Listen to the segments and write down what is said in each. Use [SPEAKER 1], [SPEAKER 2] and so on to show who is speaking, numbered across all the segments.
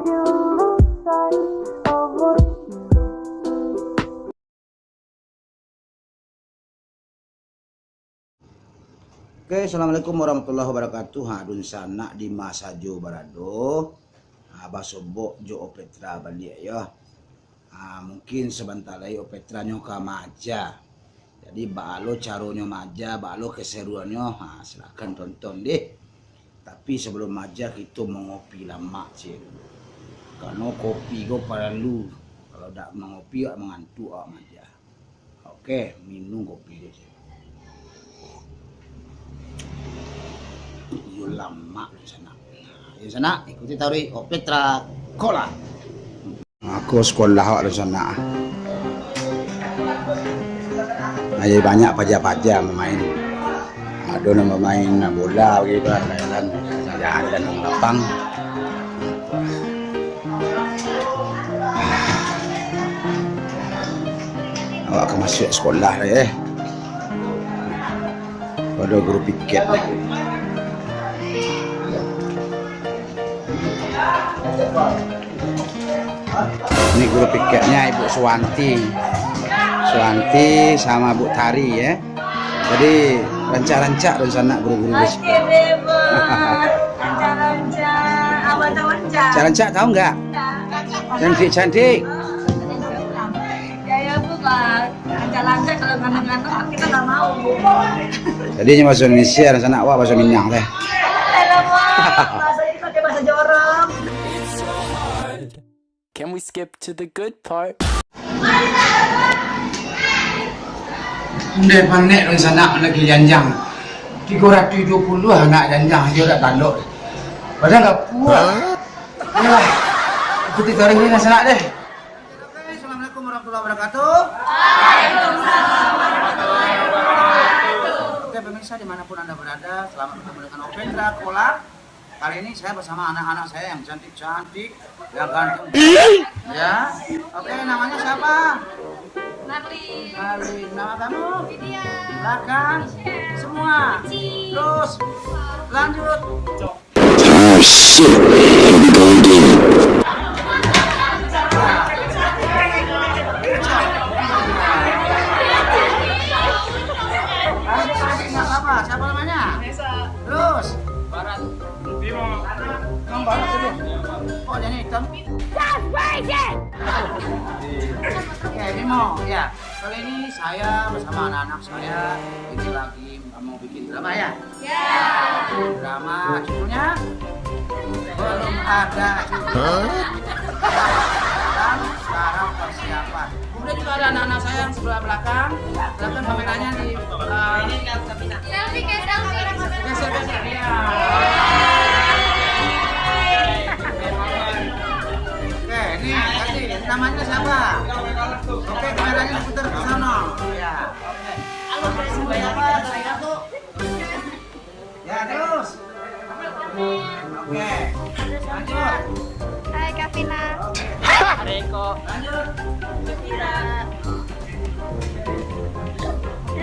[SPEAKER 1] Oke, assalamualaikum warahmatullahi wabarakatuh. Hadun sana di masa Jo Barado, basobok Jo Opetra balik ya. Mungkin sebentar lagi Opetra nyoka maja. Jadi balo caronyo maja, balo keseruannya, silakan tonton deh. Tapi sebelum maja kita mau ngopi lama sih. Karena kopi gue perlu. Kalau tidak mengopi, mengantuk maja. Oke, minum kopi deh. Lama di sana ikuti tauri Opetra Kola. Aku sekolah di sana. Aja banyak paja-paja memain. Ada yang memain bola gitu kan, jalan lapang. Awak ke masuk sekolah ya. Ada guru piket. Ini guru piketnya Ibu Suwanti sama Bu Tari ya. Jadi rancak-rancak dari sana guru-guru di sini. Rancak tahu nggak? Cantik-cantik.
[SPEAKER 2] Ya Bu, rancak-rancak kalau nganu-nganu kita nggak mau.
[SPEAKER 1] Jadi bahasa Indonesia dari sana wah bahasa Minang deh.
[SPEAKER 2] Bahasa ini pakai bahasa jorong.
[SPEAKER 3] Can we skip to the good part?
[SPEAKER 1] Udah panek dari sana lagi janjang 370 anak janjang dia udah tanduk. Padahal nggak puas. Yalah, ikuti tarik ini sana deh. Oke, assalamualaikum warahmatullahi wabarakatuh.
[SPEAKER 2] Waalaikumsalam warahmatullahi wabarakatuh.
[SPEAKER 1] Oke pemirsa dimanapun anda berada, selamat bertemu dengan Opetra Kola. Kali ini saya bersama anak-anak saya yang cantik-cantik, yang ganteng. Ya, oke namanya siapa? Marlin. Nama kamu? Belakang. Semua. Terus lanjut. Oh shit, here we go again. Siapa namanya? Terus Barat. Bimo. Barat itu. Oh, jadi hitam. Oke, Bimo, ya. Kali ini saya bersama anak-anak saya ini lagi mau bikin drama ya? Ya. Drama judulnya belum ada judul. Dan sekarang persiapan. Kemudian juga ada anak-anak saya yang sebelah belakang. Silakan kameranya di ini selfie. Ya. Oke, ini tadi namanya siapa? Oke, kameranya diputar ke sana. Ya. Halo, siapa? Saya tuh. Ya, terus. Oke. Lanjut.
[SPEAKER 4] Hai Kak Vina.
[SPEAKER 3] Reko.
[SPEAKER 1] Lanjut.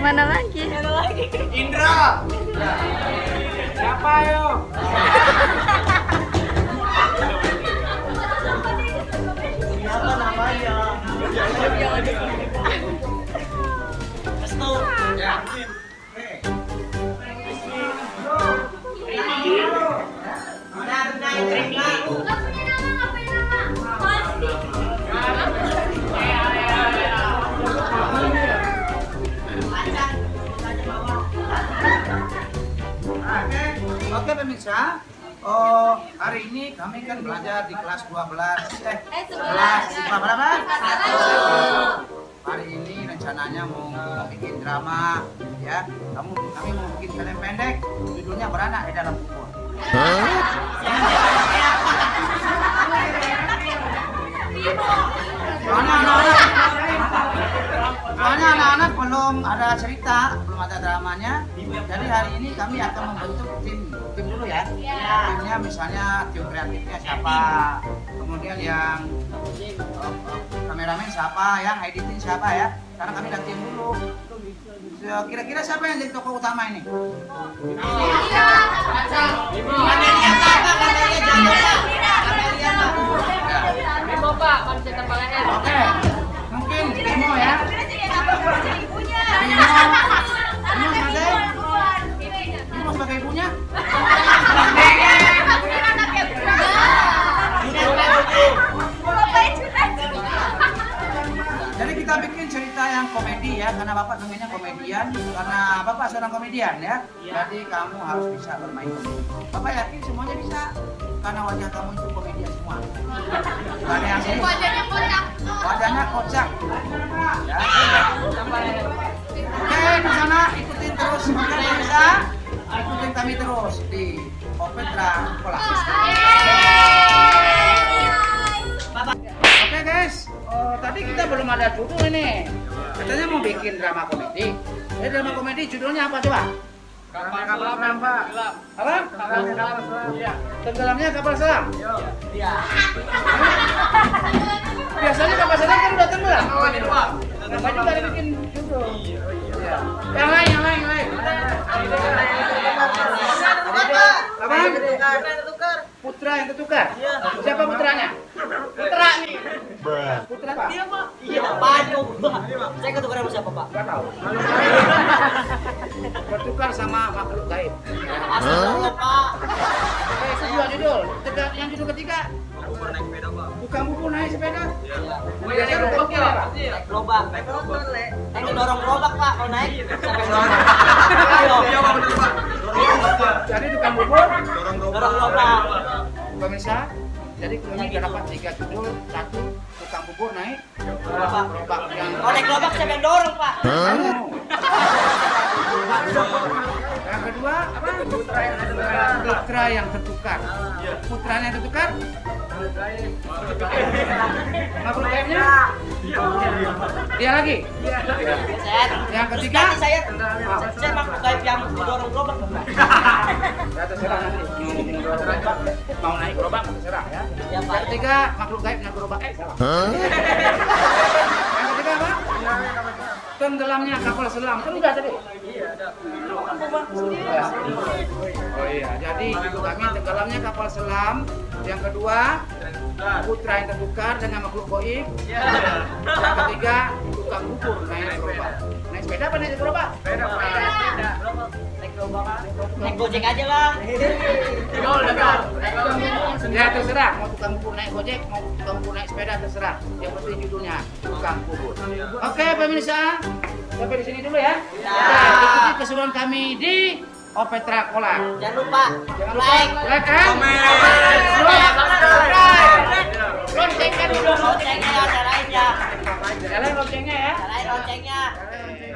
[SPEAKER 4] Mana lagi?
[SPEAKER 1] Indra. Ya. Siapa yo? Siapa namanya? Restu. Ya. Oke pemirsa, hari ini kami kan belajar di kelas 12 kelas berapa? 1. Hari ini rencananya mau bikin drama ya. Kami mau bikin film pendek, judulnya Beranak di Dalam Kubur. Soalnya anak-anak belum ada cerita, belum ada dramanya. Jadi hari ini kami akan membentuk tim dulu ya. Timnya misalnya tim kreatifnya siapa, kemudian yang kameramen siapa, yang editing siapa ya. Karena kami udah tim dulu. Kira-kira siapa yang jadi tokoh utama ini? komedian ya. Jadi kamu harus bisa bermain komedi. Bapak yakin semuanya bisa, karena wajah kamu itu komedian semua. Ada yang sini.
[SPEAKER 4] Wajahnya kocak.
[SPEAKER 1] Wajahnya kocak. Ya. Oke, di sana ikutin terus. Oke, bisa. Ikutin kami terus di Opetra Sekolah. Oke guys, tadi kita belum ada judul ini. Katanya mau bikin drama komedi. Drama komedi judulnya apa coba?
[SPEAKER 3] Kapal selam, Pak.
[SPEAKER 1] Apa? Tenggelamnya kapal selam.
[SPEAKER 3] Iya.
[SPEAKER 1] Biasanya kapal selam kan udah tenggelam.
[SPEAKER 3] Oh, ini Pak.
[SPEAKER 1] Kenapa juga dibikin judul? Iya. Yang lain. Apa? Putra yang tertukar. Siapa putranya?
[SPEAKER 2] Putra nih.
[SPEAKER 1] Putra apa?
[SPEAKER 2] Dia Pak. Iya, Panyu. Saya ketukar sama siapa Pak?
[SPEAKER 1] Gak tahu. Bertukar sama makhluk gaib.
[SPEAKER 2] Astagfirullah Pak.
[SPEAKER 1] Itu dua judul. Yang judul ketiga. Tukang bubur naik sepeda. Biasanya tukang bubur apa?
[SPEAKER 2] Naik gerobak. Naik ngedorong gerobak Pak kalau naik.
[SPEAKER 1] Jadi tukang bubur.
[SPEAKER 2] Dorong gerobak.
[SPEAKER 1] Pemirsa, jadi kami dapat 3 judul. 1, tukang bubur naik gerobak yang
[SPEAKER 2] Kalau naik gerobak siapa yang dorong Pak?
[SPEAKER 1] kamu. Yang kedua apa? Putra yang tertukar. Putranya yang tertukar? Makhluk gaibnya? Dia lagi. Yang ketiga?
[SPEAKER 2] Saya makhluk gaib yang dorong gerobak Pak.
[SPEAKER 1] Ya terserah nanti. Mau naik gerobak terserah ya.
[SPEAKER 2] Ya Pak.
[SPEAKER 1] Yang ketiga makhluk gaib yang gerobak. Salah. Yang ketiga apa? Tenggelamnya kapal selam. Kan udah tadi. Oh iya, jadi itu kami tenggelamnya kapal selam. Yang kedua, putra yang tertukar dengan makhluk goib. Yang ketiga, tukang bubur naik gerobak. Naik sepeda apa naik gerobak?
[SPEAKER 2] Naik gerobak. Naik gojek aja lah.
[SPEAKER 1] Ya terserah, mau tukang bubur naik gojek, mau tukang bubur naik sepeda terserah. Yang penting judulnya tukang bubur. Oke pemirsa, sampai di sini dulu ya. Ikuti keseruan kami di Opetra Sekolah.
[SPEAKER 2] Jangan lupa like.
[SPEAKER 1] Like kan?
[SPEAKER 2] Loncengnya dulu, loncengnya ya, nyalain ya.
[SPEAKER 1] Jalan loncengnya ya.
[SPEAKER 2] Nyalain loncengnya.
[SPEAKER 1] Jalan loncengnya.